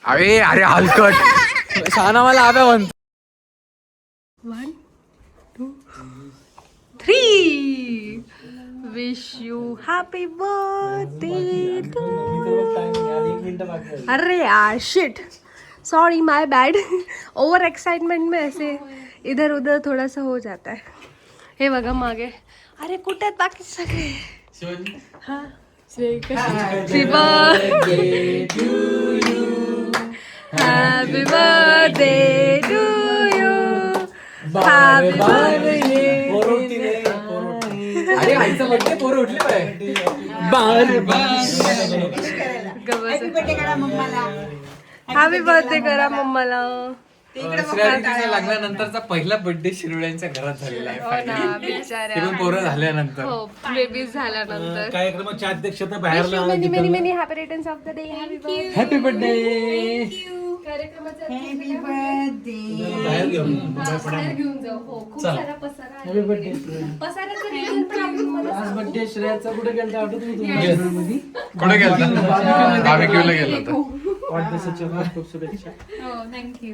अरे अरे हलकट शाना मला आब्या म्हणतो. 1 2 3 wish you happy birthday to. अरे यार shit, sorry my bad. Over excitement में ऐसे इधर उधर थोड़ा सा हो जाता है. हे बघा मागे. अरे कुठे आहेत बाकी सगळे? हा happy birthday to you, happy birthday to you, happy birthday. अरे आईचा बर्थडे पोरं उठली पाहिजे. हॅपी बर्थडे करा मम्माला. लग्नानंतरचा पहिला बर्थडे शिरोड्यांच्या घरात झालेला आहे. हो ना बिचाऱ्या. ते पण पोरं झाल्यानंतर. हो बेबीज झाल्यानंतर. कार्यक्रमाच्या अध्यक्षता बाहेर many many many happy returns of the day. Happy birthday. कार्यक्रमाचा बाहेर घेऊन बाहेर घेऊन जाऊ. हो खूप सारा पसारा आहे. पसाराचं reason पण आपण मला सांगू. बर्थडे श्रेयाचा कुठे गेला आठवत नाही तुम्हाला? कुठे गेला? बार्बेक्यूला गेला होता. वाढदिवसाच्या खूप खूप शुभेच्छा. हो थँक्यू.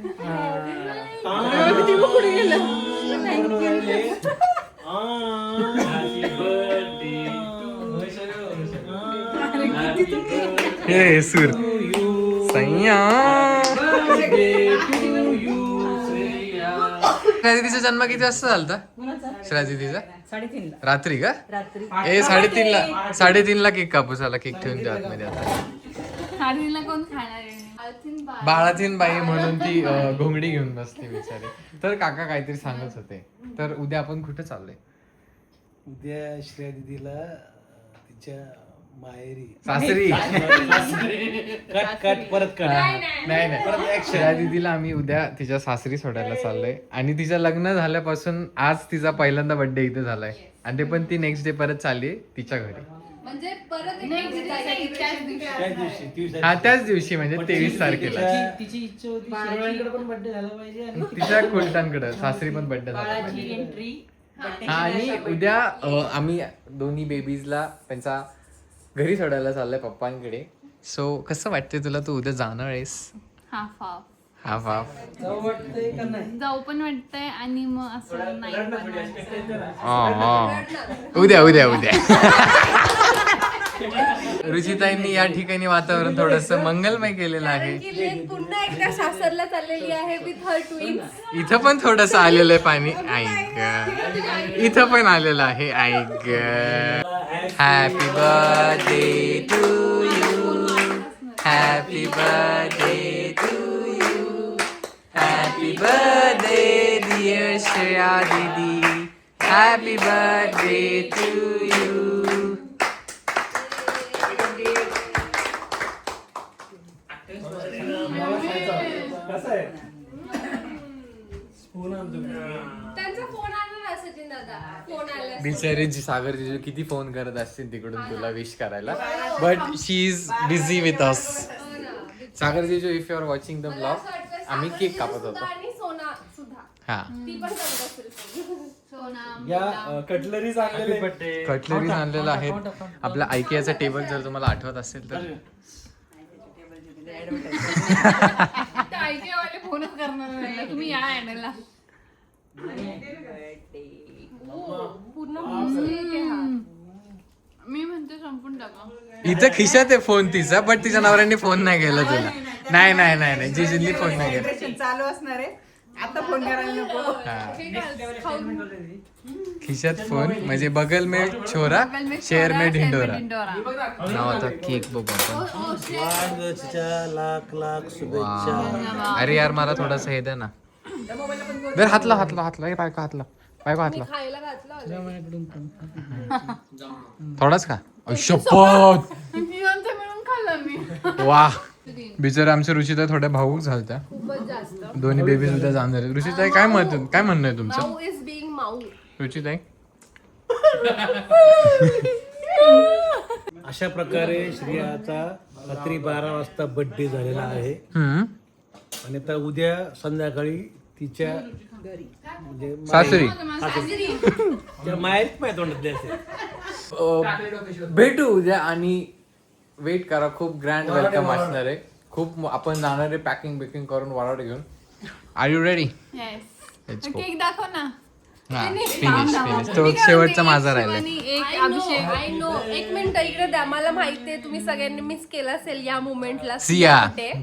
हे सूर सैया. श्रेया जन्म किती वाजता झालता? श्रेया दीदीचा 3:30 रात्री का? रात्री. ए 3:30ला केक कापूस आला. केक ठेवून द्या आतमध्ये. आता साडीला कोण खाणार आहे? बाळातीन बाई म्हणून ती घोंगडी घेऊन बसली बिचारी. तर काका काहीतरी सांगत होते. तर उद्या आपण कुठे चाललोय? उद्या श्रेया दीदीला तिच्या माहेरी सासरी. कट परत कट. नाही श्रेया दीदीला आम्ही उद्या तिच्या सासरी सोडायला चाललोय. आणि तिचं लग्न झाल्यापासून आज तिचा पहिल्यांदा बर्थडे इथे झालाय. आणि ते पण ती नेक्स्ट डे परत चालली तिच्या घरी. म्हणजे परत हा त्याच दिवशी म्हणजे 23 तारखेला. तिची इच्छा होती शिरोळ्यांकडे पण बर्थडे झाला पाहिजे आणि तिच्या कुलटांकडे सासरी पण बर्थडे झाला बाळाची पाहिजे. एंट्री. आणि उद्या आम्ही दोन्ही बेबीजला त्यांचा घरी सोडायला चाललंय पप्पांकडे. सो कसं वाटतंय तुला? तू उद्या जाणार आहेस? Half half half. जाऊ वाटतंय का नाही? जाऊ पण वाटतंय आणि मग असं नाही उद्या उद्या उद्या. रुचिताईंनी या ठिकाणी वातावरण थोडस मंगलमय केलेलं आहे. पुन्हा एकदा सासरला चाललेली आहे विथ हर ट्विन्स. इथं पण थोडस आलेलं आहे पाणी. ऐक इथं पण आलेलं आहे. ऐक. Happy birthday to you, happy birthday to you, happy birthday dear Shreya didi, happy birthday to you. कसं आहे? स्पून आणतो. त्यांचा फोन आला ना सचिन दादा. फोन आला. बिचारी सागर जीजू किती फोन करत असतील तिकडून तुला विश करायला. But she is busy with us. Sagar जीजू if you are watching the blog, आम्ही केक कापत होतो. आणि सोना सुद्धा हा ती पण करत असेल. सोना या कटलरीज आणलेले कटलरीज आणलेलं आहेत. आपला आयकियाचा टेबल जर तुम्हाला आठवत असेल तर आयटीवाले फोनच करणार नाही. तुम्ही या ऍनलला. पूर्ण मी म्हणते संपून टाका. इथं खिशात आहे फोन तिचा. बट तिच्या नवऱ्याने फोन नाही केला तुला. नाही नाही नाही नाही जिजूंनी फोन नाही केला. चालू असणार आहे आता. फोन करायला नको. खिशात फोन म्हणजे बगल में छोरा शेअर में ढिंडोरा नावाचा केक बघू आपण. वाढदिवसाच्या लाख लाख शुभेच्छा. अरे यार मला थोडासा हे द्या ना. बरं हातला हातला हातला. हे बायको हातला. बायको हातला. खायला घातलं थोडाच का? शपथ. मिळून खाल्लं मी. वा बिचारे आमच्या रुचिता थोड्या भाऊक झालत्या. खूपच जास्त. दोन्ही बेबी सुद्धा जाणार आहेत. रुचिताई काय म्हणणं आहे तुमचं? माऊ इज बिंग माऊ. रुचिताई अशा प्रकारे श्रेयाचा रात्री 12 वाजता बर्थडे झालेला आहे. आणि आता उद्या संध्याकाळी तिच्या म्हणजे सासरी त्या माहेरीच पाय तोंडातले असेल. भेटू उद्या. आणि वेट करा, खूप ग्रँड वेलकम असणार आहे. खूप आपण जाणार आहे पॅकिंग बिकिंग करून वराड घेऊन. R you ready? केक दाखव ना. फिनिश तो शेवटचा माझा राहिला. I know. एक मिनिट इकडे द्या. मला माहितीये तुम्ही सगळ्यांनी मिस केला असेल या मुमेंटला. सिया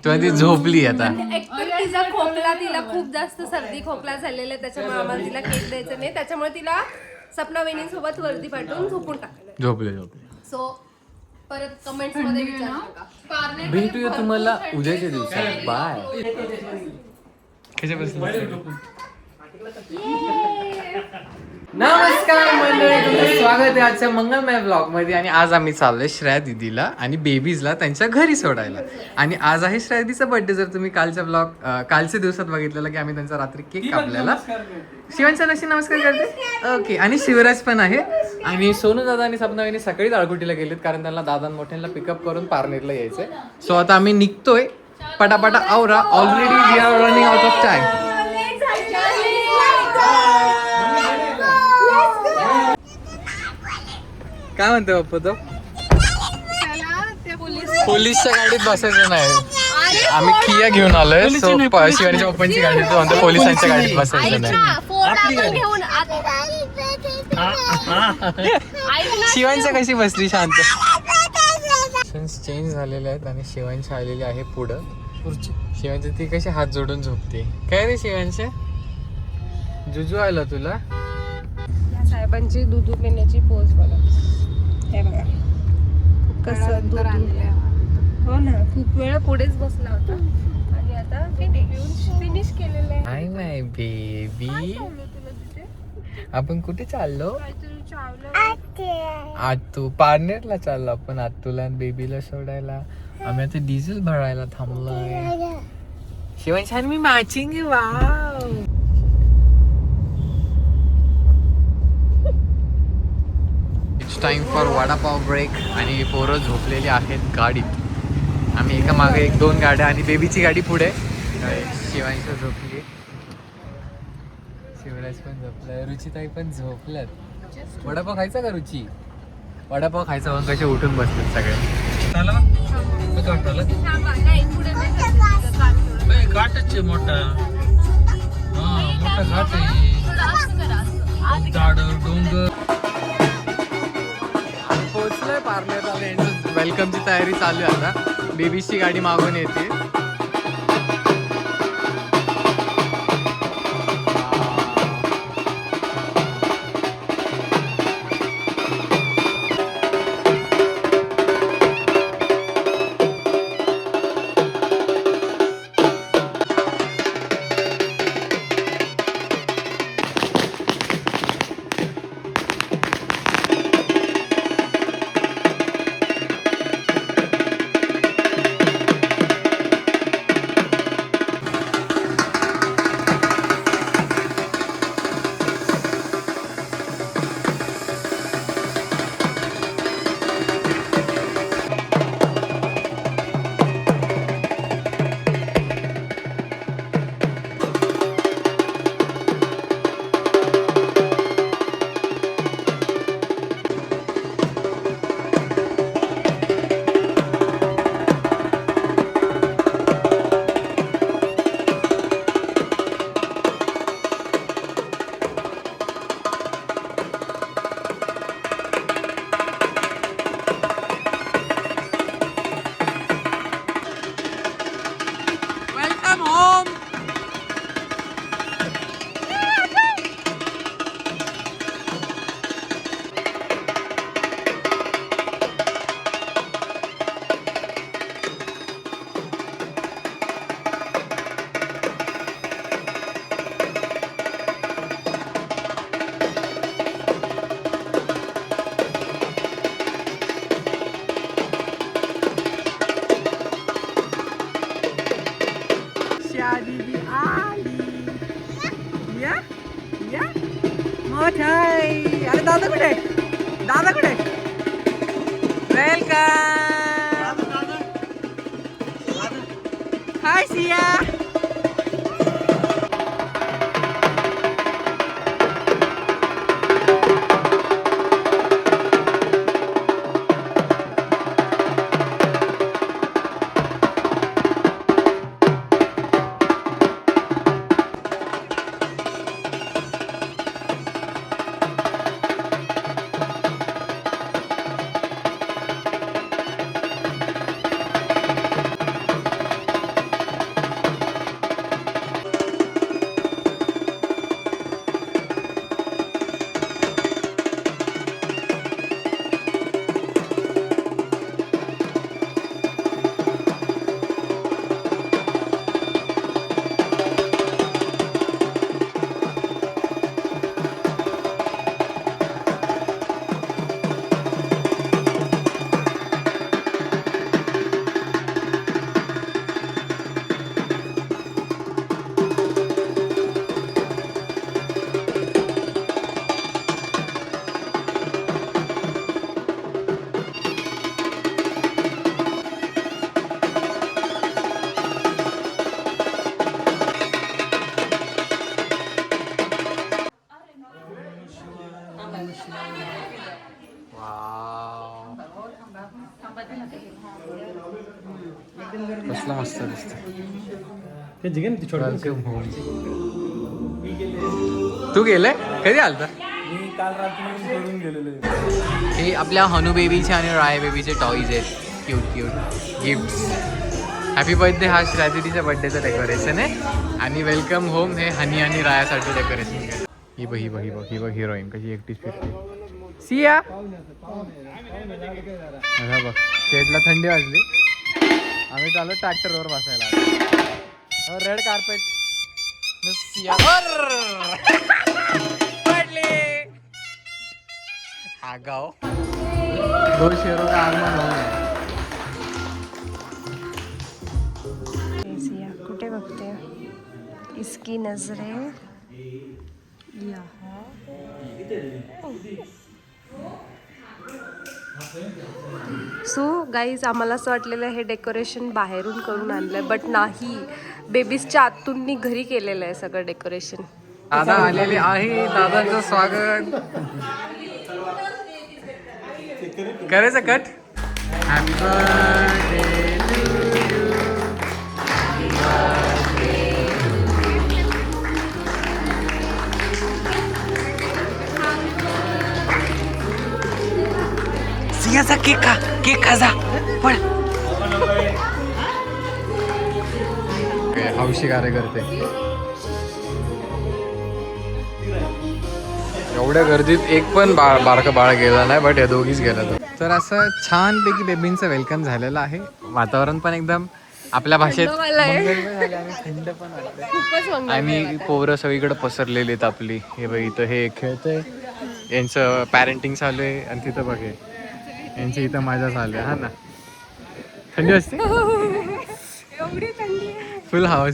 तू ती झोपली आता. ऍक्च्युअली तिचा खोकला, तिला खूप जास्त सर्दी खोकला झालेला आहे, त्याच्यामुळे आम्हाला तिला केक द्यायचा नाही. त्याच्यामुळे तिला सपना वहिनीसोबत वरती पाठवून झोपून टाकलं. झोपले. सो परत कमेंट्स मध्ये विचारू नका. भेटूया तुम्हाला उद्याच्या दिवसात. बाय. कशा बसले? नमस्कार मंडळी, तुमचं स्वागत आहे आजच्या मंगलमय ब्लॉग मध्ये. आणि आज आम्ही चाललोय श्रेया दीदीला आणि बेबीजला त्यांच्या घरी सोडायला. आणि आज आहे श्रेया दीदीचा बर्थडे. जर तुम्ही कालच्या दिवसात बघितलेलं की आम्ही त्यांचा रात्री केक कापलेला. शिवांच्या नशी नमस्कार करते. ओके. आणि शिवराज पण आहे. आणि सोनू दादा आणि सपना वहिनी सकाळीच आळकुटीला गेलेत कारण त्यांना दादा मोठ्यांना पिकअप करून पारनेरला यायचंय. सो आता आम्ही निघतोय. पटापटा आवरा. Already we are running out of time. काय म्हणतो पप्पा तो? पोलीसच्या गाडीत बसायचं नाही. आम्ही किया घेऊन आलोय. सो शिवानीच्या पप्पांची गाडी तो म्हणतो पोलिसांच्या गाडीत बसायचं नाही. शिवांच्या कशी बसली शांत. चेंज झालेले आहेत आणि शिवांशी आलेली आहे पुढं. शिवांची ती कशी हात जोडून झोपते. काय रे शिवांश, जुजू आला तुला? या साहेबांची दूध पिण्याची पोज बघा. हे बघा कसं दूध. हो ना, खूप वेळ पुढेच बसला होता आणि आता फिनिश केलेलं आहे. Hi my baby. आपण कुठे चाललो? आतू पारनेरला चाललो आपण. आतूला आणि बेबीला सोडायला. आम्ही आता डिझेल भरायला थांबलोय. शिवांश मी मॅचिंग आहे. Wow. It's time for vada pav break. आणि पोरं झोपलेली आहेत गाडीत. आम्ही एका मागे एक दोन गाड्या आणि बेबीची गाडी पुढे. शिवांश झोपली, शिवराज पण झोपलाय, रुचिताई पण झोपल्यात. वडापाव खायचा का रुची? वडापाव खायचा म्हणून कसे उठून बसतात सगळे. घाटच मोठा. मोठा घाट आहे. डोंगर. पोहोचलोय पारनेरला. वेलकमची तयारी चालू आहे आता. बेबीची गाडी मागून येते. अरे दादा कुठे? दादा कुठे? वेलकम. हाय सिया. कसला मस्त दिसतं. त्यांची काय ती छोटी Welcome home. तू गेले कधी आलता? मी काल रात्री करून गेलेलो आहे. हे आपल्या हनू बेबीचे आणि राय बेबीचे टॉईज आहेत. Cute cute gifts. Happy birthday हा श्रादीच्या बर्थडेचं डेकोरेशन आहे आणि वेलकम होम हे हनी आणि रायासाठी डेकोरेशन आहे. ही बघ ही बघ ही बघ ही बघ हिरोईन कशी एकटीच फिरते. सिया बघ शेडला थंडी वाजली. आम्ही चालू ट्रॅक्टरवर बसायला. रेड कार्पेट सिया पडले. हा गाव दो शेरों का आगमन हो गया. कुठे बघते इसकी नजरे सो गाईज आम्हाला असं वाटलेलं हे डेकोरेशन बाहेरून करून आणलंय बट नाही, बेबीजच्या आतून घरी केलेलं आहे सगळं डेकोरेशन. दादा आलेले आहे. दादांचं स्वागत. करायचं कट. हॅपी बर्थडे सियाचा केक खा जा पण. हौशी कार्यकर्ते एवढ्या गर्दीत एक पण बारका बाळ गेला नाही बट या दोघीच गेला. तर असं छानपैकी बेबींचं वेलकम झालेलं आहे. वातावरण पण एकदम आपल्या भाषेत मंगलमय झालं आणि थंड पण वाटतंय. खूपच आणि पोरं सगळीकडे पसरलेली आहेत आपली. हे बघ इथं हे खेळतंय, यांचं पॅरेंटिंग चालू आहे आणि तिथं बघे यांची इथं मजा चालू आहे. हा ना थंडी असते. एवढी थंडी आहे. फुल हवा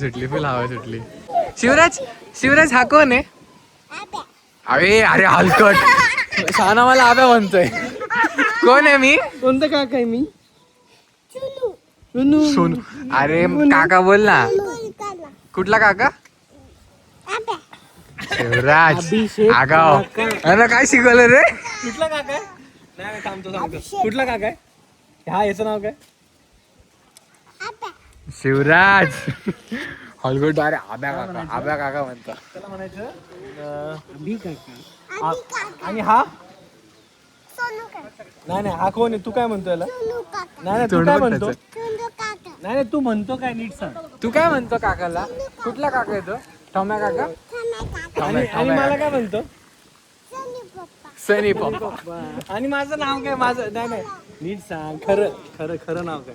सुटली. शिवराज हा कोण आहे? अरे हलकट शाना मला आब्या म्हणतोय. कोण आहे मी? कोणतं काका आहे मी? सोनू. अरे काका बोल ना. कुठला काका? शिवराज आगाव. अरे काय शिकवलं रे? कुठला काका आहे? नाही सांगतो. कुठला काका आहे? हा याचं नाव काय? शिवराज हलकट. अरे आब्या काका म्हणतो. त्याला म्हणायचं अभि काका. आणि हा नाही हा कोण आहे? तू काय म्हणतो याला? नाही तू काय म्हणतो? नाही तू म्हणतो काय नीट सांग. तू काय म्हणतो काकाला? कुठला काका येतो? ठोम्या काका. आणि मला काय म्हणतो? सनी पप्पा. आणि माझं नाव काय? माझं नाही नीट सांग. खरं नाव काय?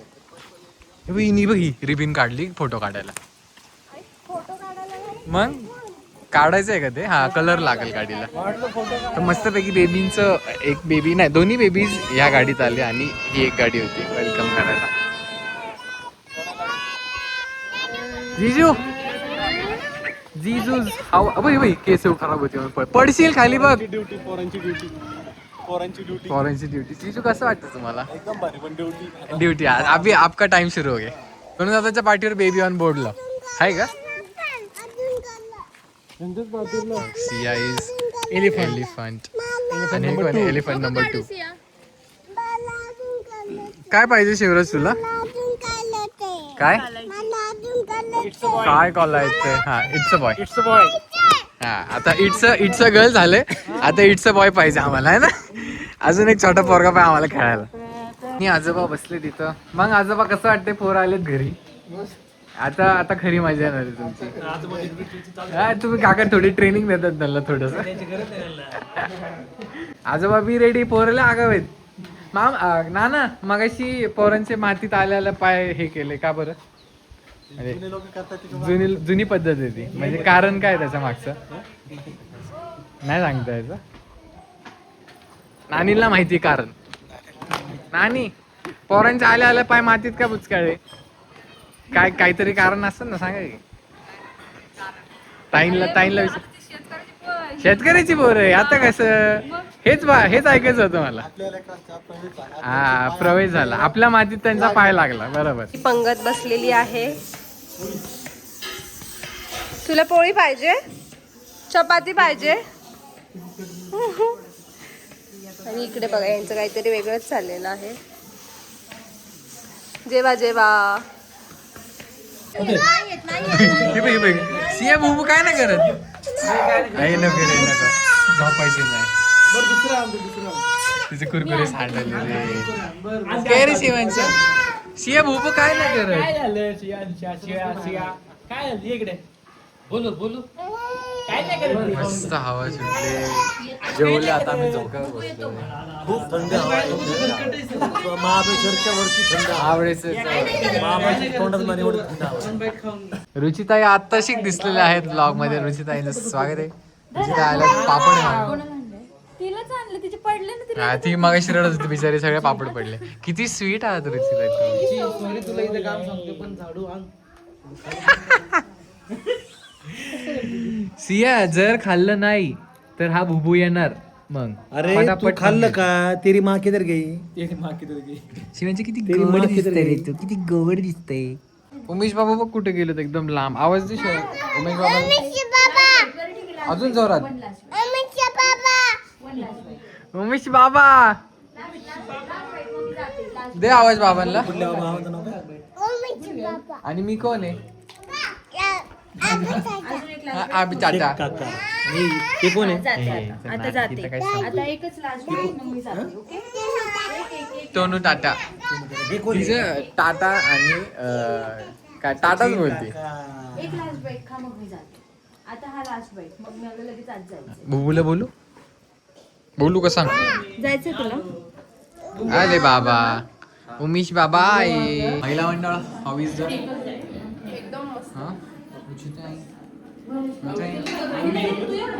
बघी रिबिन काढली फोटो काढायला. मग काढायचंय का ते? हा कलर लागेल गाडीला. तर मस्तपैकी बेबींचं एक बेबी नाही दोन्ही बेबीज ह्या गाडीत आले आणि ही एक गाडी होती वेलकम करायला. जिजू भाई केस खराब होती. पडशील खाली बघ. पोरांची ड्युटी. जिजू कसं वाटतं तुम्हाला? एकदम भारी. पण ड्युटी ड्युटी अभी आपका टाइम शुरू हो गया. म्हणून दादाच्या पाठीवर बेबी ऑन बोर्डला आहे का? सिया इज एलिफंट आणि एलिफंट नंबर 2. काय पाहिजे शिवराज तुला? काय काय कॉलायचं? हा इट्स अ बॉय. हा आता इट्स अ गर्ल झाले. आता इट्स अ बॉय पाहिजे आम्हाला आहे ना. अजून एक छोटा पोरगा पाहिजे आम्हाला खेळायला. आणि आजोबा बसले तिथं. मग आजोबा कसं वाटते? पोरं आलेत घरी. आता खरी मजा येणार आहे तुमची. हा तुम्ही काका थोडी ट्रेनिंग देतात त्यांना थोडस. आजोबा बी रेडी. पोरले आगावेत. नाना मगाशी पोरांचे मातीत आल्याला पाय हे केले का बरं? जुनी पद्धत आहे ती. म्हणजे कारण काय त्याच्या मागचं नाही सांगता यायचं. नानीला माहिती कारण. नानी पोरांच्या आल्या पाय मातीत का बुचकाळे? काहीतरी कारण असतं ना सांगा की. ताईनला शेतकऱ्याची पोर आहे. आता कसं हेच ऐकायचं होतं मला. हा प्रवेश झाला आपल्या मातीत त्यांचा पाय लागला. बरोबर. पंगत बसलेली आहे. तुला पोळी पाहिजे? चपाती पाहिजे? आणि इकडे बघा यांचं काहीतरी वेगळंच चाललेलं आहे. जेवा जेवा. सिया बुबू काय नाही करत. आई नको रे नको झोपायचे नाही. तिचे कुरकुरे सांडले काय रे शिवांच्या. सिया बुबू काय नाही करत. मस्त हवा सुटले. जेवले आता आम्ही झोक्यावर बसलो. खूप थंड हवा आहे. महाबळेश्वरच्या वरती थंड आवडेच महाबळेश्वर तोंडात मारे एवढी थंड हवा. रुचिताई आत्ताशी दिसलेल्या आहेत ब्लॉग मध्ये. रुचिताईंचं स्वागत आहे. रुचिताई आल्या पापड आहे. तिलाच आणलं तिचे पडले ना हा, ती मग रडत होती बिचारी. सगळे पापड पडले. किती स्वीट आहात रुचिताई. तुला इथे काम सांगतो पण झाडू आण. सिया जर खाल्लं नाही तर हा भुबू येणार. मग अरे तू खाल्लं का? तेरी माँ किधर गई? शिवांची किती तेरी गवळ मडी किधर दिसतंय रे गई? तू. किती गवळ दिसतंय. उमेश बाबा बघ कुठे गेलो एकदम लांब. आवाज दे शिवा. उमेश बाबा अजून जोरात. उमेश बाबा दे आवाज बाबांना. कुठल्या भावाचं नाव काय? आणि मी कोण आहे. आम्ही टाटा. काका. आणि ते कोण आहे? आता जाते. आता एकच लास्ट टोनू टाटा. हे कोण आहे? तिचं टाटा आणि काय टाटाच बोलते. एक लास्ट बाईट खा मग मी जाते. आता हा लास्ट बाईट मग मी आता लगेच आज जायचं. बुबूला बोलू का सांग. जायचं तुला. अरे बाबा उमेश बाबा आहे. महिला मंडळ हवीस जर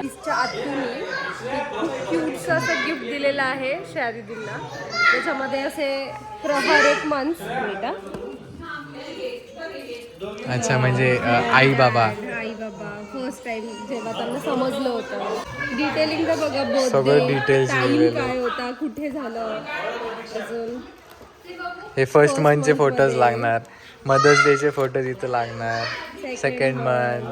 तिच्या आतून खूप क्यूटचं असं गिफ्ट दिलेलं आहे श्रेयादीदींना. त्याच्यामध्ये असे प्रहार एक माणूस बेटा. अच्छा म्हणजे आई बाबा. आई बाबा फर्स्ट टाइम जेव्हा त्यांना समजलं होतं. डिटेलिंग तर बघा. सगळं details टाइम दिलेलं. काय होता, कुठे झालं, अजून हे फर्स्ट मंथचे फोटोज लागणार. मदर्स डेचे फोटोज इथं लागणार. Second month.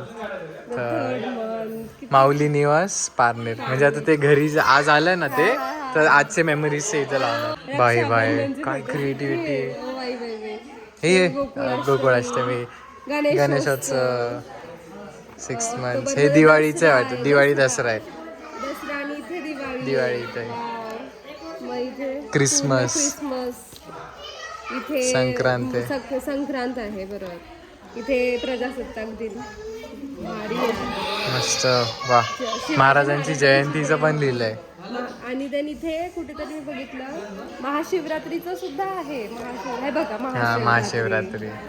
Third month. Mauli Niwas Parner. म्हणजे आता ते घरी आज आलं ना ते तर आजचे मेमरीज इथं लावणार. बाय बाय काय क्रिएटिव्हिटी. हे गोकुळाष्टमी गणेशोत्सव 6 months. हे दिवाळीचं आहे वाटतं. दिवाळी दसरा आहे. दसरा आणि इथे दिवाळी इथे मग इथे क्रिसमस. इथे संक्रांत आहे. संक्रांत आहे बरोबर. इथे प्रजासत्ताक दिन. भारी आहे. मस्त वा. महाराजांची जयंतीचं पण लिहिलंय. आणि देन इथे कुठेतरी मी बघितलं महाशिवरात्रीचं सुद्धा आहे. हे बघा हा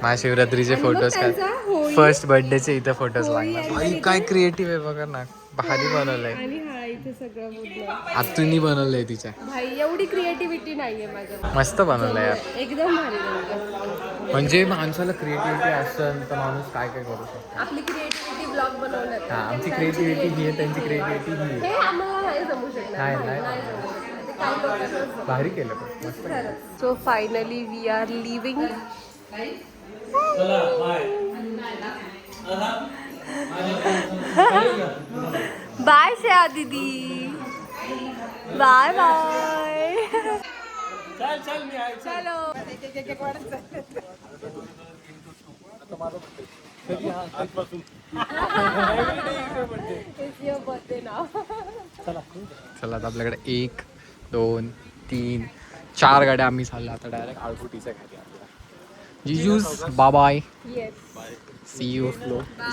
महाशिवरात्रीचे फोटोज काय. होळी फर्स्ट बर्थडेचे इथं फोटोज होळी लागणार. आणि आई, काय क्रिएटिव्ह आहे बघा ना. भारी बनवलंय. आणि हा इथे सगळं बोललं. आतुनी बनवलंय तिच्या. भाई एवढी क्रिएटिव्हिटी नाहीये माझ्या. मस्त बनवलंय यार. एकदम भारी बनवलं. म्हणजे माणसाला क्रिएटिव्हिटी असेल तर माणूस काय काय करू शकतो. आपली क्रिएटिव्हिटी ब्लॉग बनवण्यात. हा आमची क्रिएटिव्हिटी ही आहे. त्यांची क्रिएटिव्हिटी ही आहे. हे आम्हाला नाही जमू शकणार. नाही. नाही जमू शकणार. ते काय करतात भारी केलं पण मस्त. So finally we are leaving. Bye Shreya दीदी. Bye bye. चलो. It's your birthday now. चला आता आपल्याकडे 1 2 3 4 गाड्या आम्ही चाललो आता डायरेक्ट आळकुटीच्या घरी. जिजूस bye bye. Yes. See you.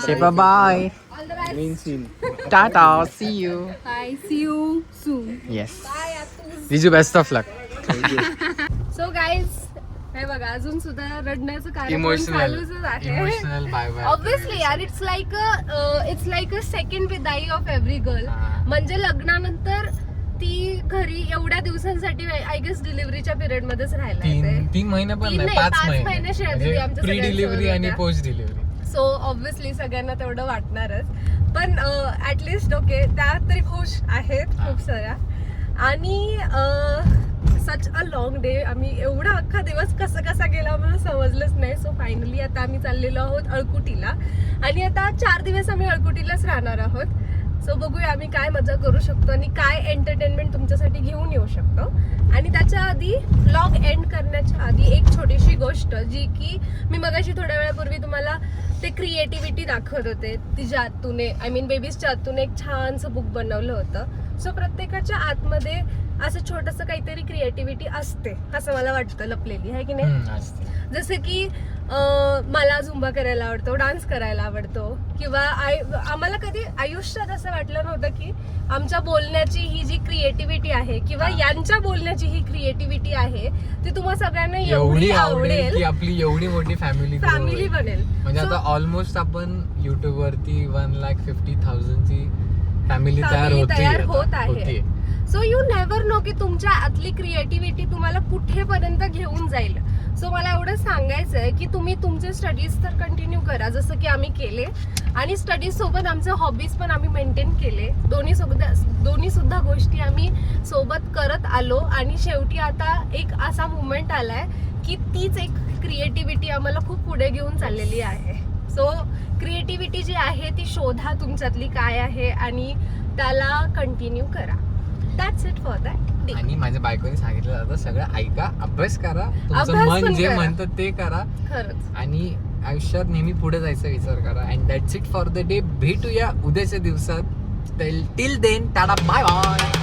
Say bye bye. All the best. मीन सीन टाटा. See you. Bye. See you soon. Yes Bye Atus. जिजू best of luck. So guys, हे बघा अजून सुद्धा रडण्याचं कार्यक्रम इमोशनल चालूच आहे. Emotional bye bye. ऑब्विसली यार इट्स लाईक अ सेकंड विदाई ऑफ एव्हरी गर्ल. म्हणजे लग्नानंतर ती घरी एवढ्या दिवसांसाठी आय गेस डिलिव्हरीच्या पिरियड मध्येच राहायला येते. 3 महिने पण तीन नाही नाही, 5 5 महिने महिने श्रेयादीदी आमच्या प्री सगळ्यांसोबत डिलिव्हरी आणि होत्या. Post delivery. सो ऑब्विसली सगळ्यांना तेवढं वाटणारच. पण ॲटलिस्ट ओके त्या तरी खुश आहेत खूप साऱ्या. आणि सच अ लॉंग डे. आम्ही एवढा अख्खा दिवस कसा गेला मला समजलंच नाही. सो फायनली आता आम्ही चाललेलो आहोत अळकुटीला. आणि आता 4 दिवस आम्ही अळकुटीलाच राहणार आहोत. सो बघूया आम्ही काय मजा करू शकतो आणि काय एंटरटेनमेंट तुमच्यासाठी घेऊन येऊ शकतो. आणि त्याच्या आधी व्लॉग एंड करण्याच्या आधी एक छोटीशी गोष्ट जी की मी मगाशी थोड्या वेळापूर्वी तुम्हाला ते क्रिएटिव्हिटी दाखवत होते, तिच्या आतून आय मीन बेबीजच्या आतून एक छानसं बुक बनवलं होतं. सो प्रत्येकाच्या आतमध्ये असं छोटंसं काहीतरी क्रिएटिव्हिटी असते असं मला वाटतं, लपलेली आहे की नाही. जसं की मला झुंबा करायला आवडतो, डान्स करायला आवडतो, किंवा आम्हाला कधी आयुष्यात असं वाटलं नव्हतं की आमच्या बोलण्याची ही जी क्रिएटिव्हिटी आहे किंवा यांच्या बोलण्याची ही क्रिएटिव्हिटी आहे ती तुम्हा सगळ्यांना एवढी आवडेल की आपली एवढी मोठी फॅमिली बनेल. म्हणजे आता ऑलमोस्ट आपण युट्यूब वरती 1,50,000 ची फॅमिली तयार होत आहे. सो यू नेव्हर नो की तुमच्या आतली क्रिएटिव्हिटी तुम्हाला कुठेपर्यंत घेऊन जाईल. सो मला एवढं सांगायचं आहे की तुम्ही तुमचे स्टडीज तर कंटिन्यू करा जसं की आम्ही केले, आणि स्टडीज सोबत आमचे हॉबीज पण आम्ही मेंटेन केले. दोन्ही सुद्धा गोष्टी आम्ही सोबत करत आलो, आणि शेवटी आता एक असा मुवमेंट आलाय की तीच एक क्रिएटिव्हिटी आम्हाला खूप पुढे घेऊन चाललेली आहे. सो क्रिएटिव्हिटी जी आहे ती शोधा तुमच्यातली काय आहे आणि त्याला कंटिन्यू करा. That's it for that. आणि माझ्या बायकोने सांगितलं जातं सगळं ऐका, अभ्यास करा, तुमचं अभ्यास मन पण जे करा. म्हणतं ते करा, खरंच. आणि आयुष्यात नेहमी पुढे जायचा विचार करा. And that's it for the day. भेटूया उद्याच्या दिवसात. Till then tata, bye bye.